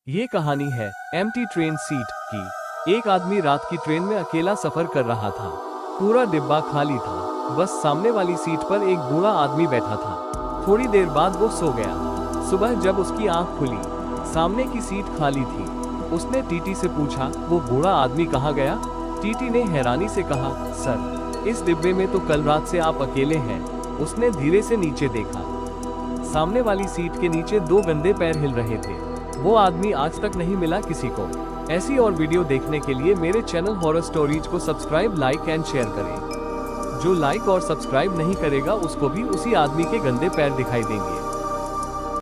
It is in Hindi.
ये कहानी है एम्प्टी ट्रेन सीट की। एक आदमी रात की ट्रेन में अकेला सफर कर रहा था। पूरा डिब्बा खाली था, बस सामने वाली सीट पर एक बूढ़ा आदमी बैठा था। थोड़ी देर बाद वो सो गया। सुबह जब उसकी आंख खुली, सामने की सीट खाली थी। उसने टीटी से पूछा, वो बूढ़ा आदमी कहाँ गया? टीटी ने हैरानी से कहा, सर, इस डिब्बे में तो कल रात से आप अकेले हैं। उसने धीरे से नीचे देखा। सामने वाली सीट के नीचे दो गंदे पैर हिल रहे थे। वो आदमी आज तक नहीं मिला किसी को। ऐसी और वीडियो देखने के लिए मेरे चैनल हॉरर स्टोरीज को सब्सक्राइब, लाइक एंड शेयर करें। जो लाइक और सब्सक्राइब नहीं करेगा उसको भी उसी आदमी के गंदे पैर दिखाई देंगे।